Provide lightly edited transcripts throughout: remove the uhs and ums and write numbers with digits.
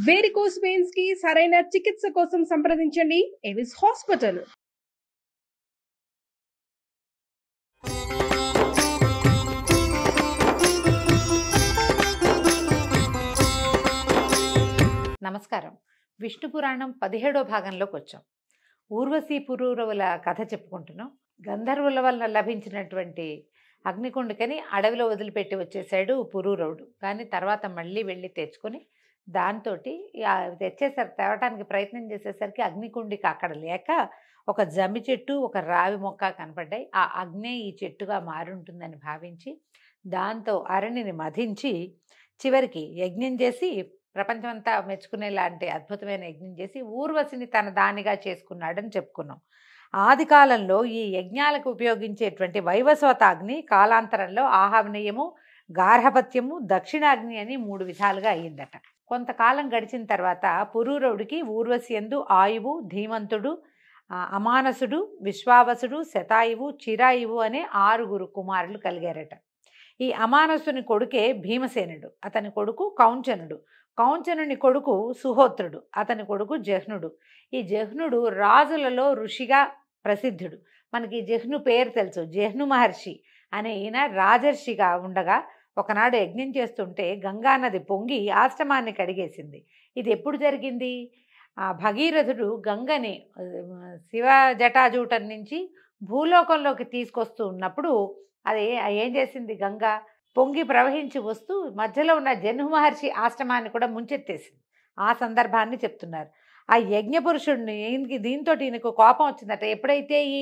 Varicose veins కి సరైన చికిత్స కోసం సంప్రదించండి ఎవిస్ హాస్పిటల్. నమస్కారం. విష్ణు పురాణం 17వ భాగంలోకి వచ్చాం. ఊర్వశీ పురూరవుల కథ చెప్పుకుంటున్నాం. గంధర్వుల వలన లభించినటువంటి అగ్నికుండికని అడవిలో వదిలిపెట్టి వచ్చేసాడు పురూరవుడు. కానీ తర్వాత మళ్ళీ వెళ్ళి తెచ్చుకొని దాంతో తెచ్చేసరికి తేవటానికి ప్రయత్నం చేసేసరికి అగ్నికుండిక అక్కడ లేక ఒక జమ్మి చెట్టు, ఒక రావి మొక్క కనపడ్డాయి. ఆ అగ్నే ఈ చెట్టుగా మారుంటుందని భావించి దాంతో అరణిని మధించి చివరికి యజ్ఞం చేసి ప్రపంచమంతా మెచ్చుకునేలాంటి అద్భుతమైన యజ్ఞం చేసి ఊర్వశిని తన దానిగా చేసుకున్నాడని చెప్పుకున్నాం. ఆది కాలంలో ఈ యజ్ఞాలకు ఉపయోగించేటువంటి వైవస్వతాగ్ని కాలాంతరంలో ఆహవనీయము, గార్హపత్యము, దక్షిణాగ్ని అని 3 విధాలుగా అయ్యిందట. కొంతకాలం గడిచిన తర్వాత పురూరవుడికి ఊర్వశి యందు ఆయువు, ధీమంతుడు, అమానసుడు, విశ్వావసుడు, శతాయువు, చిరాయువు అనే 6 కుమారులు కలిగారట. ఈ అమానసుని కొడుకే భీమసేనుడు, అతని కొడుకు కౌంచనుడు, కౌంచనుని కొడుకు సుహోత్రుడు, అతని కొడుకు జహ్నుడు. ఈ జహ్నుడు రాజులలో ఋషిగా ప్రసిద్ధుడు. మనకి జహ్ను పేరు తెలుసు. జహ్ను మహర్షి అనే ఈయన రాజర్షిగా ఉండగా ఒకనాడు యజ్ఞం చేస్తుంటే గంగానది పొంగి ఆశ్రమాన్ని కడిగేసింది. ఇది ఎప్పుడు జరిగింది? భగీరథుడు గంగని శివ జటాజూటం నుంచి భూలోకంలోకి తీసుకొస్తూ ఉన్నప్పుడు అది ఏం చేసింది? గంగ పొంగి ప్రవహించి వస్తూ మధ్యలో ఉన్న జహ్ను మహర్షి ఆశ్రమాన్ని కూడా ముంచెత్తేసింది. ఆ సందర్భాన్ని చెప్తున్నారు. ఆ యజ్ఞపురుషుడిని దీంతో ఈయనకు కోపం వచ్చిందట. ఎప్పుడైతే ఈ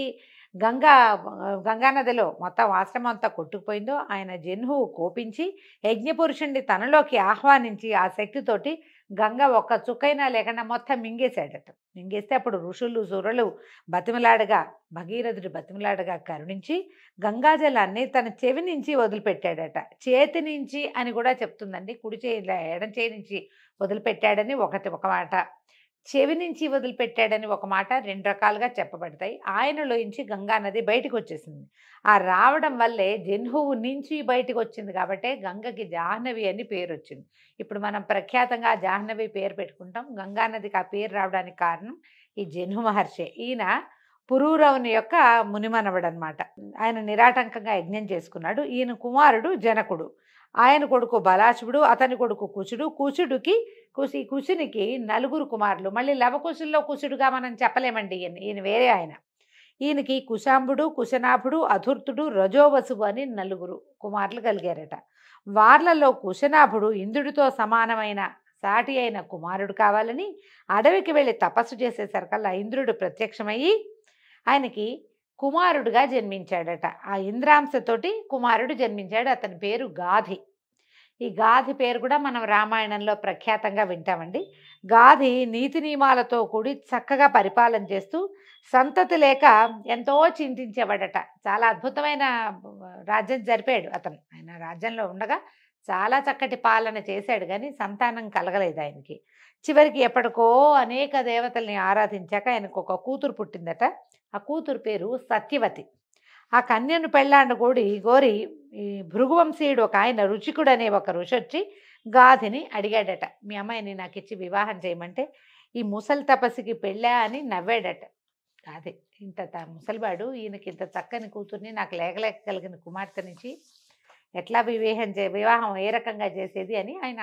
గంగానదిలో మొత్తం ఆశ్రమం అంతా కొట్టుకుపోయిందో ఆయన జహ్నువు కోపించి యజ్ఞపురుషుడిని తనలోకి ఆహ్వానించి ఆ శక్తితోటి గంగ ఒక్క చుక్కైనా లేకుండా మొత్తం మింగేశాడట. మింగేస్తే అప్పుడు ఋషులు సురలు బతిమలాడగా భగీరథుడు బతిమలాడగా కరుణించి గంగాజలాన్ని తన చెవి నుంచి వదిలిపెట్టాడట. చేతి నుంచి అని కూడా చెప్తుందండి. కుడి చేయి ఎడం చేయి నుంచి వదిలిపెట్టాడని ఒక మాట, చెవి నుంచి వదిలిపెట్టాడని ఒక మాట, 2 రకాలుగా చెప్పబడతాయి. ఆయనలోంచి గంగానది బయటకు వచ్చేసింది. ఆ రావడం వల్లే జహ్నువు నుంచి బయటకు వచ్చింది కాబట్టి గంగకి జాహ్నవి అని పేరు వచ్చింది. ఇప్పుడు మనం ప్రఖ్యాతంగా జాహ్నవి పేరు పెట్టుకుంటాం. గంగానదికి ఆ పేరు రావడానికి కారణం ఈ జహ్ను మహర్షి. ఈయన పురూరవుని యొక్క మునిమనవడు అనమాట. ఆయన నిరాటంకంగా యజ్ఞం చేసుకున్నాడు. ఈయన కుమారుడు జనకుడు, ఆయన కొడుకు బలాశువుడు, అతని కొడుకు కుశుడు. కుశునికి 4 కుమారులు. మళ్ళీ లవకుశుల్లో కుశుడుగా మనం చెప్పలేమండి. ఈయన వేరే ఆయన. ఈయనకి కుశాంబుడు, కుశనాభుడు, అధుర్తుడు, రజోవసువు అని 4 కుమారులు కలిగారట. వార్లలో కుశనాభుడు ఇంద్రుడితో సమానమైన సాటి అయిన కుమారుడు కావాలని అడవికి వెళ్ళి తపస్సు చేసేసరికల్లా ఇంద్రుడు ప్రత్యక్షమయ్యి ఆయనకి కుమారుడుగా జన్మించాడట. ఆ ఇంద్రాంశతోటి కుమారుడు జన్మించాడు. అతని పేరు గాధి. ఈ గాధి పేరు కూడా మనం రామాయణంలో ప్రఖ్యాతంగా వింటామండి. గాధి నీతి నియమాలతో కూడి చక్కగా పరిపాలన చేస్తూ సంతతి లేక ఎంతో చింతించేవాడట. చాలా అద్భుతమైన రాజ్యం జరిపాడు అతను. ఆయన రాజ్యంలో ఉండగా చాలా చక్కటి పాలన చేశాడు, కానీ సంతానం కలగలేదు ఆయనకి. చివరికి ఎప్పటికో అనేక దేవతల్ని ఆరాధించాక ఆయనకు ఒక కూతురు పుట్టిందట. ఆ కూతురు పేరు సత్యవతి. ఆ కన్యను గోరి ఈ భృగువంశీయుడు ఒక ఆయన రుచికుడు అనే ఒక ఋషి వచ్చి గాధిని అడిగాడట, మీ అమ్మాయిని నాకు ఇచ్చి వివాహం చేయమంటే ఈ ముసలి తపస్సుకి పెళ్ళా అని నవ్వాడట. కాదే, ఇంత ముసలివాడు ఈయనకి ఇంత చక్కని కూతుర్ని నాకు లేకలేక కలిగిన కుమార్తెనిచ్చి ఎట్లా వివాహం ఏ రకంగా చేసేది అని ఆయన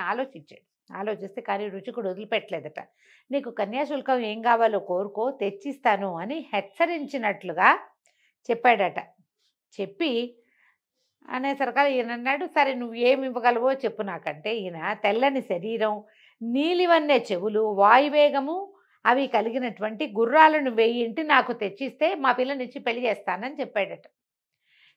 ఆలోచిస్తే కానీ రుచికుడు వదిలిపెట్టలేదట. నీకు కన్యాశుల్కం ఏం కావాలో కోరుకో, తెచ్చిస్తాను అని హెచ్చరించినట్లుగా చెప్పాడట. చెప్పి అనేసరికల్లా ఈయన అన్నాడు, సరే నువ్వు ఏమి ఇవ్వగలవో చెప్పు నాకంటే. ఈయన తెల్లని శరీరం, నీలివన్నే చెవులు, వాయువేగము అవి కలిగినటువంటి గుర్రాలను 1000 నాకు తెచ్చిస్తే మా పిల్లనిచ్చి పెళ్లి చేస్తానని చెప్పాడట.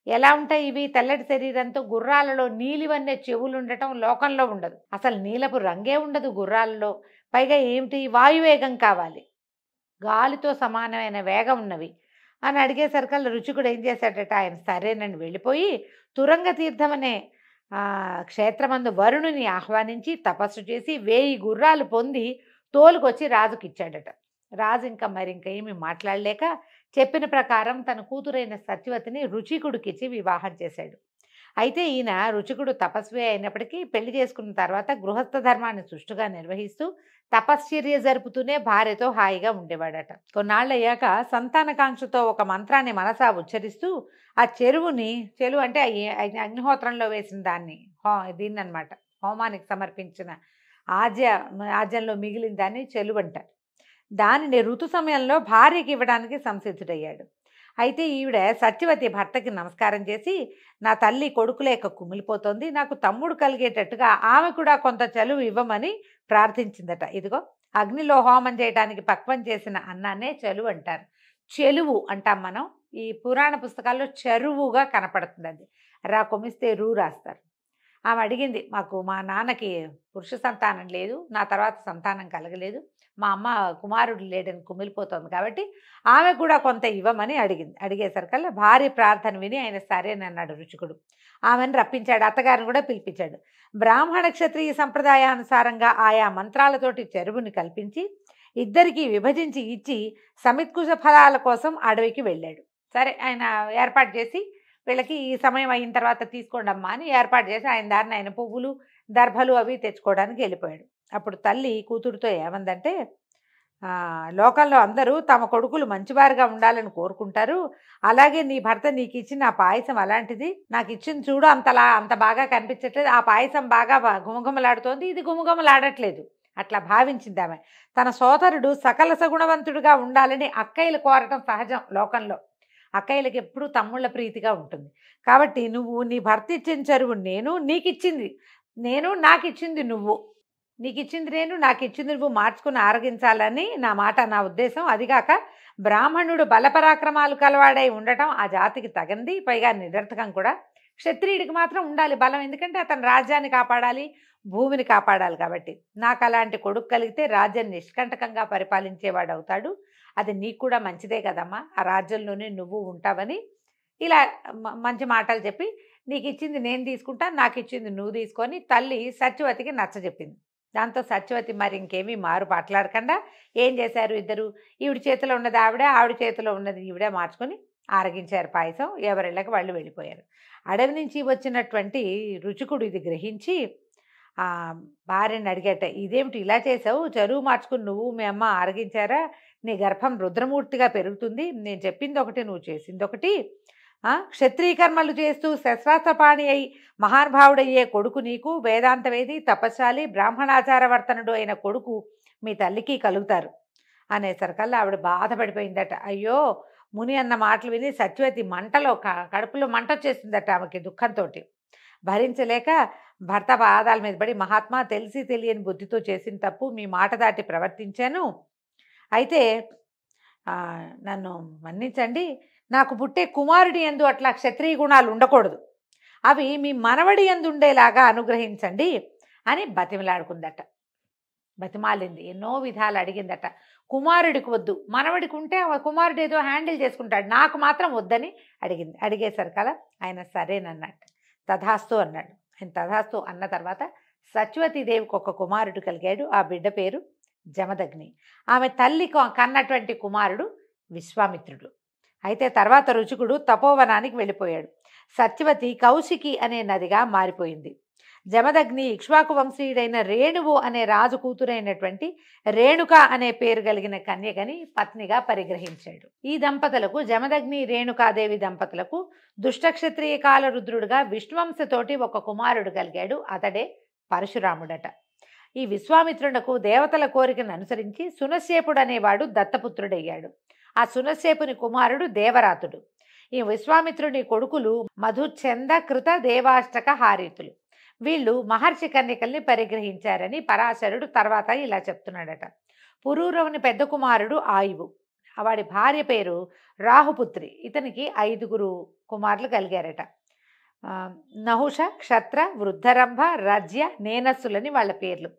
ఎలా ఉంటాయి ఇవి? తెల్లటి శరీరంతో గుర్రాలలో నీలివన్నే చెవులు ఉండటం లోకంలో ఉండదు. అసలు నీలపు రంగే ఉండదు గుర్రాలలో. పైగా ఏమిటి? వాయువేగం కావాలి, గాలితో సమానమైన వేగం ఉన్నవి అని అడిగేసరికల్లా రుచికుడు ఏం చేశాడట, ఆయన సరేనని వెళ్ళిపోయి తురంగ తీర్థం అనే క్షేత్రమందు వరుణుని ఆహ్వానించి తపస్సు చేసి 1000 గుర్రాలు పొంది తోలుకొచ్చి రాజుకి ఇచ్చాడట. రాజు ఇంకా ఏమీ మాట్లాడలేక చెప్పిన ప్రకారం తన కూతురైన సత్యవతిని రుచికుడికిచ్చి వివాహం చేశాడు. అయితే ఈయన రుచికుడు తపస్వి అయినప్పటికీ పెళ్లి చేసుకున్న తర్వాత గృహస్థ ధర్మాన్ని సుష్టుగా నిర్వహిస్తూ తపశ్చర్య జరుపుతూనే భార్యతో హాయిగా ఉండేవాడట. కొన్నాళ్ళయ్యాక సంతానకాంక్షతో ఒక మంత్రాన్ని మనసా ఉచ్చరిస్తూ ఆ చెరువు అంటే అగ్నిహోత్రంలో వేసిన దాన్ని దీన్ని అనమాట, హోమానికి సమర్పించిన ఆజ్యంలో మిగిలిన దాన్ని చెలువు అంటారు. దానిని ఋతు సమయంలో భార్యకి ఇవ్వడానికి సంసిద్ధుడయ్యాడు. అయితే ఈవిడ సత్యవతి భర్తకి నమస్కారం చేసి, నా తల్లి కొడుకు లేక కుమిలిపోతోంది, నాకు తమ్ముడు కలిగేటట్టుగా ఆమె కూడా కొంత చలువు ఇవ్వమని ప్రార్థించిందట. ఇదిగో అగ్నిలో హోమం చేయడానికి పక్వం చేసిన అన్నాన్నే చెలువు అంటారు. చెలువు అంటాం మనం. ఈ పురాణ పుస్తకాల్లో చెరువుగా కనపడుతుంది. అది రా కొమిస్తే రూ రాస్తారు. ఆమె అడిగింది, మాకు మా నాన్నకి పురుష సంతానం లేదు, నా తర్వాత సంతానం కలగలేదు, మా అమ్మ కుమారుడు లేడని కుమిలిపోతుంది, కాబట్టి ఆమె కూడా కొంత ఇవ్వమని అడిగేసరికల్లా భార్య ప్రార్థన విని ఆయన సరేనన్నాడు రుచికుడు. ఆమెను రప్పించాడు, అత్తగారిని కూడా పిలిపించాడు. బ్రాహ్మణ క్షత్రియ సంప్రదాయానుసారంగా ఆయా మంత్రాలతోటి చెరువుని కల్పించి ఇద్దరికీ విభజించి ఇచ్చి సమిత్కుశ ఫలాల కోసం అడవికి వెళ్ళాడు. సరే ఆయన ఏర్పాటు చేసి, వీళ్ళకి ఈ సమయం అయిన తర్వాత తీసుకోండి అమ్మా అని ఏర్పాటు చేసి ఆయన దారిని ఆయన పువ్వులు దర్భలు అవి తెచ్చుకోవడానికి వెళ్ళిపోయాడు. అప్పుడు తల్లి కూతురుతో ఏమందంటే, లోకంలో అందరూ తమ కొడుకులు మంచివారుగా ఉండాలని కోరుకుంటారు, అలాగే నీ భర్త నీకు ఇచ్చిన ఆ పాయసం అలాంటిది, నాకు ఇచ్చింది చూడు అంత బాగా కనిపించట్లేదు, ఆ పాయసం బాగా గుమగుమలాడుతోంది, ఇది గుమగుమలాడట్లేదు. అట్లా భావించింది ఆమె. తన సోదరుడు సకల సగుణవంతుడిగా ఉండాలని అక్కయ్యలు కోరటం సహజం లోకంలో. అక్కయ్యలకి ఎప్పుడూ తమ్ముళ్ళ ప్రీతిగా ఉంటుంది. కాబట్టి నువ్వు నీ భర్త ఇచ్చిన చెరువు నాకు ఇచ్చింది నువ్వు, నీకు ఇచ్చింది నేను, నాకు ఇచ్చింది నువ్వు మార్చుకుని ఆరగించాలని నా మాట, నా ఉద్దేశం. అదిగాక బ్రాహ్మణుడు బలపరాక్రమాలు కలవాడై ఉండటం ఆ జాతికి తగంది, పైగా నిరర్థకం కూడా. క్షత్రియుడికి మాత్రం ఉండాలి బలం, ఎందుకంటే అతను రాజ్యాన్ని కాపాడాలి, భూమిని కాపాడాలి. కాబట్టి నాకు అలాంటి కొడుకు కలిగితే రాజ్యాన్ని నిష్కంటకంగా పరిపాలించేవాడు అవుతాడు, అది నీకు కూడా మంచిదే కదమ్మా, ఆ రాజ్యంలోనే నువ్వు ఉంటావని ఇలా మంచి మాటలు చెప్పి, నీకు ఇచ్చింది నేను తీసుకుంటాను, నాకు ఇచ్చింది నువ్వు తీసుకొని తల్లి సత్యవతికి నచ్చజెప్పింది. దాంతో సత్యవతి మరి ఇంకేమీ మారు మాట్లాడకుండా ఏం చేశారు ఇద్దరు, ఈవిడ చేతిలో ఉన్నది ఆవిడ చేతిలో ఉన్నది ఈవిడ మార్చుకొని ఆరగించారు పాయసం. ఎవరిళ్ళకి వాళ్ళు వెళ్ళిపోయారు. అడవి నుంచి వచ్చినటువంటి రుచికుడు ఇది గ్రహించి భార్యని అడిగట, ఇదేమిటి ఇలా చేసావు, చెరువు మార్చుకుని నువ్వు మీ అమ్మ ఆరగించారా, నీ గర్భం రుద్రమూర్తిగా పెరుగుతుంది, నేను చెప్పింది ఒకటి నువ్వు చేసింది ఒకటి, క్షత్రియకర్మలు చేస్తూ శస్త్రాస్త్రపాణి అయి మహానుభావుడయ్యే కొడుకు నీకు, వేదాంతవేది తపస్శాలి బ్రాహ్మణాచారవర్తనుడు అయిన కొడుకు మీ తల్లికి కలుగుతారు అనేసరికల్లా ఆవిడ బాధపడిపోయిందట. అయ్యో, ముని అన్న మాటలు విని సత్యవతి మంటలో కడుపులో మంట వచ్చేసిందట ఆమెకి దుఃఖంతో. భరించలేక భర్త పాదాల మీద పడి, మహాత్మా తెలిసి తెలియని బుద్ధితో చేసిన తప్పు, మీ మాట దాటి ప్రవర్తించాను, అయితే నన్ను మన్నించండి, నాకు పుట్టే కుమారుడి యందు అట్లా క్షత్రియ గుణాలు ఉండకూడదు, అవి మీ మనవడి యందు ఉండేలాగా అనుగ్రహించండి అని బతిమలాడుకుందట. బతిమాలింది, ఎన్నో విధాలు అడిగిందట. కుమారుడికి వద్దు, మనవడికి ఉంటే కుమారుడు ఏదో హ్యాండిల్ చేసుకుంటాడు, నాకు మాత్రం వద్దని అడిగింది. అడిగేసరికలా ఆయన సరేనన్నట్టు తథాస్తు అన్నాడు. ఆయన తథాస్తు అన్న తర్వాత సత్యవతీదేవికి ఒక కుమారుడు కలిగాడు. ఆ బిడ్డ పేరు జమదగ్ని. ఆమె తల్లి కన్నటువంటి కుమారుడు విశ్వామిత్రుడు. అయితే తర్వాత రుచికుడు తపోవనానికి వెళ్ళిపోయాడు. సత్యవతి కౌశికి అనే నదిగా మారిపోయింది. జమదగ్ని ఇక్ష్వాకు వంశీయుడైన రేణువు అనే రాజు కూతురైనటువంటి రేణుక అనే పేరు కలిగిన కన్యకని పత్నిగా పరిగ్రహించాడు. ఈ దంపతులకు, జమదగ్ని రేణుకాదేవి దంపతులకు దుష్టక్షత్రియ కాలరుద్రుడుగా విష్ణువంశతోటి ఒక కుమారుడు కలిగాడు. అతడే పరశురాముడట. ఈ విశ్వామిత్రునకు దేవతల కోరికను అనుసరించి సునశ్శేపుడు అనేవాడు దత్తపుత్రుడయ్యాడు. ఆ సునశ్శేపుని కుమారుడు దేవరాతుడు. ఈ విశ్వామిత్రుని కొడుకులు మధుచంద కృత దేవాష్టక హారీతులు. వీళ్ళు మహర్షి కన్యకల్ని పరిగ్రహించారని పరాశరుడు తర్వాత ఇలా చెప్తున్నాడట. పురూరవుని పెద్ద కుమారుడు ఆయువు, వాడి భార్య పేరు రాహుపుత్రి. ఇతనికి 5 కుమారులు కలిగారట. నహుష, క్షత్ర, వృద్ధరంభ, రజ్య, నేనస్సులని వాళ్ళ పేర్లు.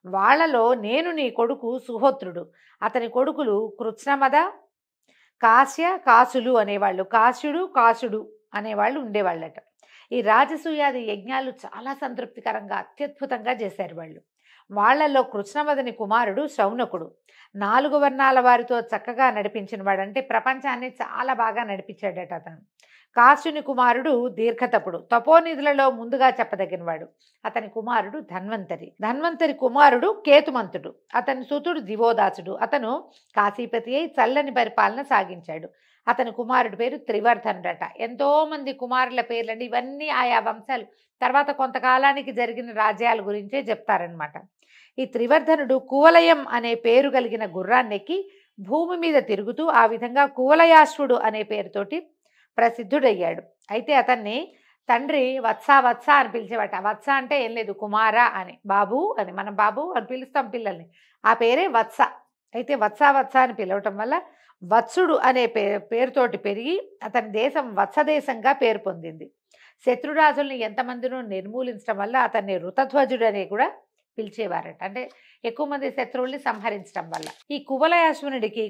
వాళ్లలో నేను నీ కొడుకు సుహోత్రుడు, అతని కొడుకులు కృత్స్నమద, కాశ్య, కాసులు అనేవాళ్ళు, కాసుడు అనేవాళ్ళు ఉండేవాళ్ళట. ఈ రాజసూయాది యజ్ఞాలు చాలా సంతృప్తికరంగా అత్యద్భుతంగా చేశారు వాళ్ళు. వాళ్ళల్లో కృష్ణమదని కుమారుడు శౌనకుడు. 4 వర్ణాల వారితో చక్కగా నడిపించిన వాడు. అంటే ప్రపంచాన్ని చాలా బాగా నడిపించాడట అతను. కాసుని కుమారుడు దీర్ఘతపుడు. తపోనిధులలో ముందుగా చెప్పదగినవాడు. అతని కుమారుడు ధన్వంతరి. ధన్వంతరి కుమారుడు కేతుమంతుడు. అతని సుతుడు దివోదాసుడు. అతను కాశీపతి అయి చల్లని పరిపాలన సాగించాడు. అతని కుమారుడి పేరు త్రివర్ధనుడట. ఎంతో మంది కుమారుల పేర్లండి. ఇవన్నీ ఆయా వంశాలు తర్వాత కొంతకాలానికి జరిగిన రాజ్యాల గురించే చెప్తారనమాట. ఈ త్రివర్ధనుడు కువలయం అనే పేరు కలిగిన గుర్రాన్నెక్కి భూమి మీద తిరుగుతూ ఆ విధంగా కువలయాశ్వుడు అనే పేరుతోటి ప్రసిద్ధుడయ్యాడు. అయితే అతన్ని తండ్రి వత్స వత్స అని పిలిచేవాట. వత్స అంటే ఏం లేదు, కుమార అని, బాబు అని, మనం బాబు అని పిలుస్తాం పిల్లల్ని, ఆ పేరే వత్స. అయితే వత్స వత్స అని పిలవటం వల్ల వత్సుడు అనే పేరుతోటి పెరిగి అతని దేశం వత్సదేశంగా పేరు పొందింది. శత్రురాజుల్ని ఎంతమందినో నిర్మూలించడం వల్ల అతన్ని ఋతధ్వజుడు అని కూడా పిలిచేవారట. అంటే ఎక్కువ మంది శత్రువుల్ని సంహరించడం వల్ల. ఈ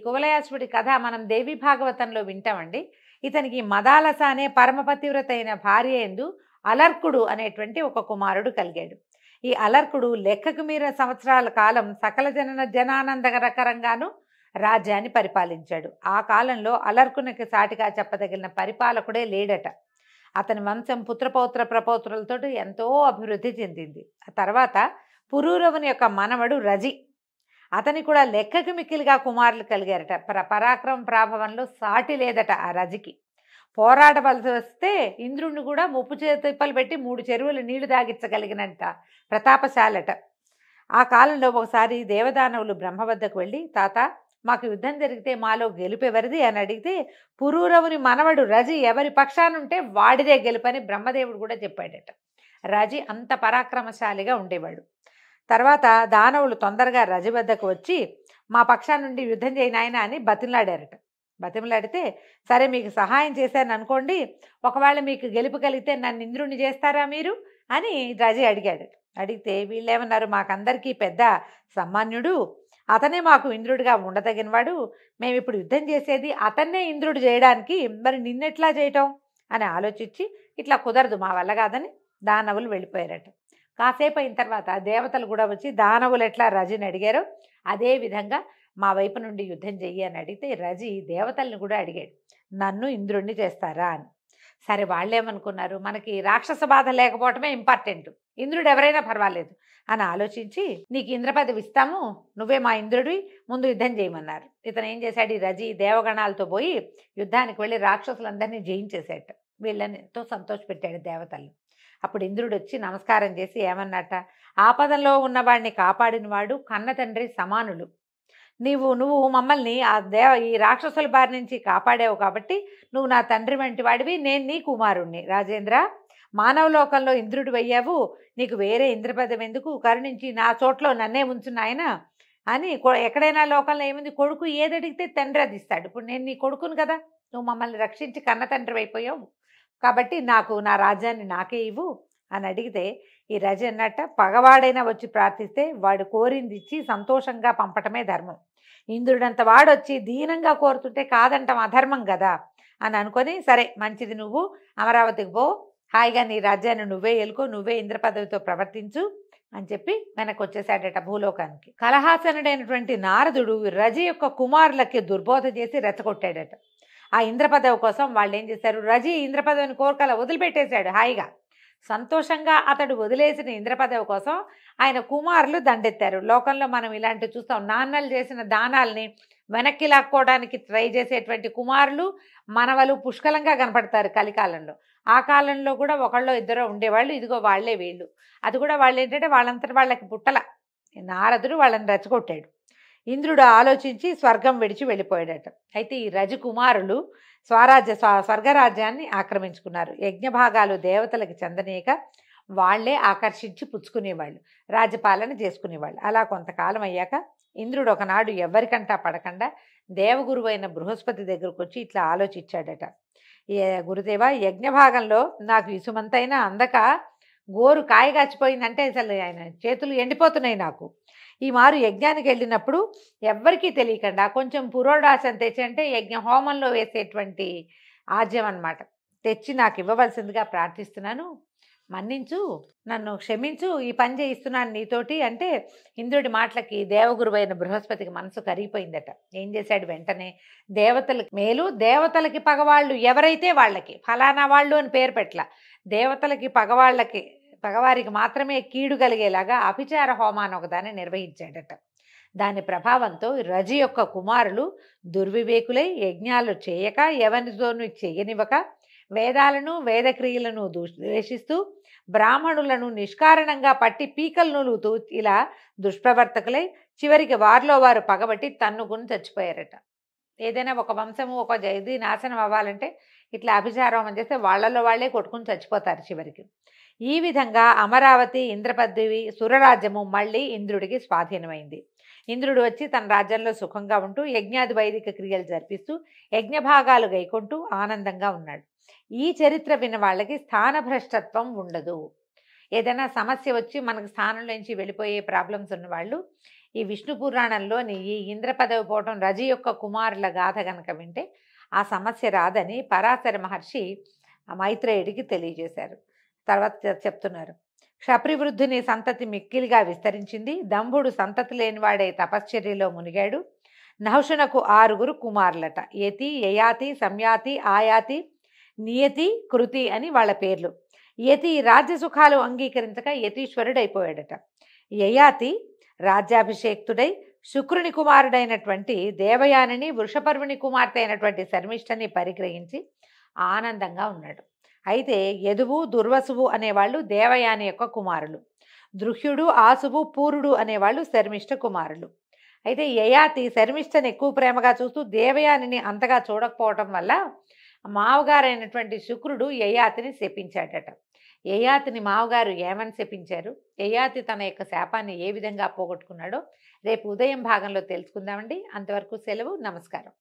కువలయాశ్వుడి కథ మనం దేవి భాగవతంలో వింటామండి. ఇతనికి మదాలస అనే పరమపతివ్రత అయిన భార్య యందు అలర్కుడు అనేటువంటి ఒక కుమారుడు కలిగాడు. ఈ అలర్కుడు లెక్కకు మీరిన సంవత్సరాల కాలం సకల జనానందకరంగాను రాజ్యాన్ని పరిపాలించాడు. ఆ కాలంలో అలర్కునికి సాటిగా చెప్పదగిన పరిపాలకుడే లేడట. అతని వంశం పుత్రపౌత్ర ప్రపౌత్రులతో ఎంతో అభివృద్ధి చెందింది. ఆ తర్వాత పురూరవుని యొక్క మనవడు రజి. అతని కూడా లెక్కకు మిక్కిలిగా కుమారులు కలిగారట. పరాక్రమ ప్రాభవంలో సాటి లేదట ఆ రజికి. పోరాడవలసి వస్తే ఇంద్రుణ్ణి కూడా ముప్పు తిప్పలు పెట్టి 3 చెరువులు నీళ్లు దాగించగలిగినంత ప్రతాపశాలట. ఆ కాలంలో ఒకసారి దేవదానవులు బ్రహ్మ వద్దకు వెళ్ళి, తాత మాకు యుద్ధం జరిగితే మాలో గెలుపెవరిది అని అడిగితే, పురూరవుని మనవడు రజి ఎవరి పక్షానుంటే వాడిదే గెలుపని బ్రహ్మదేవుడు కూడా చెప్పాడట. రజి అంత పరాక్రమశాలిగా ఉండేవాడు. తర్వాత దానవులు తొందరగా రజి వద్దకు వచ్చి మా పక్షాన నుండి యుద్ధం చేయనాయన అని బతిమలాడారట. బతిమలాడితే, సరే మీకు సహాయం చేశాను అనుకోండి, ఒకవేళ మీకు గెలుపు కలిగితే నన్ను ఇంద్రుణ్ణి చేస్తారా మీరు అని రజి అడిగాడు. అడిగితే వీళ్ళేమన్నారు, మాకందరికీ పెద్ద సామాన్యుడు, అతనే మాకు ఇంద్రుడిగా ఉండదగినవాడు, మేము ఇప్పుడు యుద్ధం చేసేది అతన్నే ఇంద్రుడు చేయడానికి, మరి నిన్నెట్లా చేయటం అని ఆలోచించి, ఇట్లా కుదరదు మా వల్ల కాదని దానవులు వెళ్ళిపోయారట. కాసేపు అయిన తర్వాత దేవతలు కూడా వచ్చి దానవులు ఎట్లా రజిని అడిగారో అదే విధంగా మా వైపు నుండి యుద్ధం చెయ్యి అని అడిగితే రజి దేవతల్ని కూడా అడిగాడు, నన్ను ఇంద్రుణ్ణి చేస్తారా అని. సరే వాళ్ళేమనుకున్నారు, మనకి రాక్షస బాధ లేకపోవటమే ఇంపార్టెంట్, ఇంద్రుడు ఎవరైనా పర్వాలేదు అని ఆలోచించి, నీకు ఇంద్ర పదవి ఇస్తాము, నువ్వే మా ఇంద్రుడివి, ముందు యుద్ధం చేయమన్నారు. ఇతను ఏం చేశాడు, ఈ రజి దేవగణాలతో పోయి యుద్ధానికి వెళ్ళి రాక్షసులందరినీ జయించేశాడు. వీళ్ళని ఎంతో సంతోషపెట్టాడు దేవతల్ని. అప్పుడు ఇంద్రుడు వచ్చి నమస్కారం చేసి ఏమన్నట్ట, ఆపదలో ఉన్నవాడిని కాపాడినవాడు కన్న తండ్రి సమానులు. నువ్వు మమ్మల్ని ఈ రాక్షసుల బారి నుంచి కాపాడావు కాబట్టి నువ్వు నా తండ్రి వంటి వాడివి, నేను నీ కుమారుణ్ణి. రాజేంద్ర, మానవలోకంలో ఇంద్రుడు అయ్యావు, నీకు వేరే ఇంద్రపదం ఎందుకు, కరుణించి నా చోట్లో నన్నే ఉంచున్నాయన అని. ఎక్కడైనా లోకంలో ఏముంది, కొడుకు ఏదడిగితే తండ్రి అది ఇస్తాడు. ఇప్పుడు నేను నీ కొడుకును కదా, నువ్వు మమ్మల్ని రక్షించి కన్న తండ్రి అయిపోయావు కాబట్టి నాకు నా రాజ్యాన్ని నాకే ఇవ్వు అని అడిగితే, ఈ రజ అన్నట్ట, పగవాడైనా వచ్చి ప్రార్థిస్తే వాడు కోరింది ఇచ్చి సంతోషంగా పంపటమే ధర్మం. ఇంద్రుడంత వాడొచ్చి దీనంగా కోరుతుంటే కాదంటాం అధర్మం కదా అని అనుకొని, సరే మంచిది, నువ్వు అమరావతికి పో, హాయిగా నీ రాజ్యాన్ని నువ్వే ఏలుకో, నువ్వే ఇంద్ర పదవితో ప్రవర్తించు అని చెప్పి వెనక్కి వచ్చేసాడట భూలోకానికి. కలహాసనుడైనటువంటి నారదుడు రజి యొక్క కుమారులకి దుర్బోధ చేసి రెచ్చగొట్టాడట. ఆ ఇంద్రపదవి కోసం వాళ్ళు ఏం చేశారు, రజి ఇంద్రపదవిని కోరికల వదిలిపెట్టేశాడు. హాయిగా సంతోషంగా అతడు వదిలేసిన ఇంద్రపదవి కోసం ఆయన కుమారులు దండెత్తారు. లోకంలో మనం ఇలాంటివి చూస్తాం, నాన్నలు చేసిన దానాల్ని వెనక్కి లాక్కోవడానికి ట్రై చేసేటువంటి కుమారులు మనవలు పుష్కలంగా కనపడతారు కలికాలంలో. ఆ కాలంలో కూడా ఒకళ్ళో ఇద్దరో ఉండేవాళ్ళు, ఇదిగో వాళ్లే వీళ్ళు. అది కూడా వాళ్ళు ఏంటంటే వాళ్ళంతటి వాళ్ళకి పుట్టల. నారదుడు వాళ్ళని రెచ్చగొట్టాడు. ఇంద్రుడు ఆలోచించి స్వర్గం విడిచి వెళ్ళిపోయాడట. అయితే ఈ రజకుమారులు స్వర్గరాజ్యాన్ని ఆక్రమించుకున్నారు. యజ్ఞభాగాలు దేవతలకు చెందనీయక వాళ్లే ఆకర్షించి పుచ్చుకునేవాళ్ళు, రాజ్యపాలన చేసుకునేవాళ్ళు. అలా కొంతకాలం అయ్యాక ఇంద్రుడు ఒకనాడు ఎవరికంటా పడకుండా దేవగురువైన బృహస్పతి దగ్గరకు వచ్చి ఇట్లా ఆలోచించాడట, గురుదేవ, యజ్ఞభాగంలో నాకు ఇసుమంతైనా అందక గోరు కాయగాచిపోయిందంటే అసలు ఆయన చేతులు ఎండిపోతున్నాయి. నాకు ఈ మారు యజ్ఞానికి వెళ్ళినప్పుడు ఎవ్వరికీ తెలియకుండా కొంచెం పురోడాశం తెచ్చి, అంటే యజ్ఞ హోమంలో వేసేటువంటి ఆజ్యం అన్నమాట, తెచ్చి నాకు ఇవ్వవలసిందిగా ప్రార్థిస్తున్నాను. మన్నించు, నన్ను క్షమించు, ఈ పని చేయిస్తున్నాను నీతోటి అంటే ఇంద్రుడి మాటలకి దేవగురువైన బృహస్పతికి మనసు కరిగిపోయిందట. ఏం చేశాడు వెంటనే, దేవతలకి మేలు దేవతలకి పగవాళ్ళు ఎవరైతే వాళ్ళకి ఫలానా వాళ్ళు అని పేరు పెట్టల, దేవతలకి పగవారికి మాత్రమే కీడు కలిగేలాగా అభిచార హోమాన్ని ఒకదాన్ని నిర్వహించాడట. దాని ప్రభావంతో రజి యొక్క కుమారులు దుర్వివేకులై యజ్ఞాలు చేయక ఎవరితోనూ చేయనివ్వక వేదాలను వేదక్రియలను ద్వేషిస్తూ బ్రాహ్మణులను నిష్కారణంగా పట్టి పీకలు నూలుతూ ఇలా దుష్ప్రవర్తకులై చివరికి వారిలో వారు పగబట్టి తన్నుకుని చచ్చిపోయారట. ఏదైనా ఒక వంశము ఒక ఇది నాశనం అవ్వాలంటే ఇట్లా అభిచారం చేస్తే వాళ్ళలో వాళ్ళే కొట్టుకుని చచ్చిపోతారు చివరికి. ఈ విధంగా అమరావతి ఇంద్రపదవి సురరాజ్యము మళ్ళీ ఇంద్రుడికి స్వాధీనమైంది. ఇంద్రుడు వచ్చి తన రాజ్యంలో సుఖంగా ఉంటూ యజ్ఞాది వైదిక క్రియలు జరిపిస్తూ యజ్ఞభాగాలు గైకుంటూ ఆనందంగా ఉన్నాడు. ఈ చరిత్ర విన్న వాళ్ళకి స్థానభ్రష్టత్వం ఉండదు. ఏదైనా సమస్య వచ్చి మనకు స్థానంలోంచి వెళ్ళిపోయే ప్రాబ్లమ్స్ ఉన్నవాళ్ళు ఈ విష్ణు పురాణంలోని ఈ ఇంద్ర పదవి పోవటం రజి యొక్క కుమారుల గాథ గనక వింటే ఆ సమస్య రాదని పరాశర మహర్షి మైత్రేయుడికి తెలియజేశారు. తర్వాత చెప్తున్నారు, క్షప్రివృద్ధుని సంతతి మిక్కిలిగా విస్తరించింది. దంభుడు సంతతి లేనివాడే తపశ్చర్యలో మునిగాడు. నహుషునకు 6 కుమారులట. యతి, యయాతి, సంయాతి, ఆయాతి, నియతి, కృతి అని వాళ్ళ పేర్లు. యతి రాజ్యసుఖాలు అంగీకరించక యతీశ్వరుడైపోయాడట. యయాతి రాజ్యాభిషేక్తుడై శుక్రుని కుమారుడైనటువంటి దేవయానిని వృషపర్వుని కుమార్తె అయినటువంటి శర్మిష్ఠని పరిగ్రహించి ఆనందంగా ఉన్నాడు. అయితే యదువు దుర్వసువు అనేవాళ్ళు దేవయాని యొక్క కుమారులు. దృహ్యుడు ఆసువు పూరుడు అనేవాళ్ళు శర్మిష్ఠ కుమారులు. అయితే యయాతి శర్మిష్ఠని ఎక్కువ ప్రేమగా చూస్తూ దేవయానిని అంతగా చూడకపోవటం వల్ల మావగారైనటువంటి శుక్రుడు యయాతిని శపించాడట. యయాతిని మావగారు ఏమని శపించారు, యయాతి తన యొక్క శాపాన్ని ఏ విధంగా పోగొట్టుకున్నాడో రేపు ఉదయం భాగంలో తెలుసుకుందామండి. అంతవరకు సెలవు, నమస్కారం.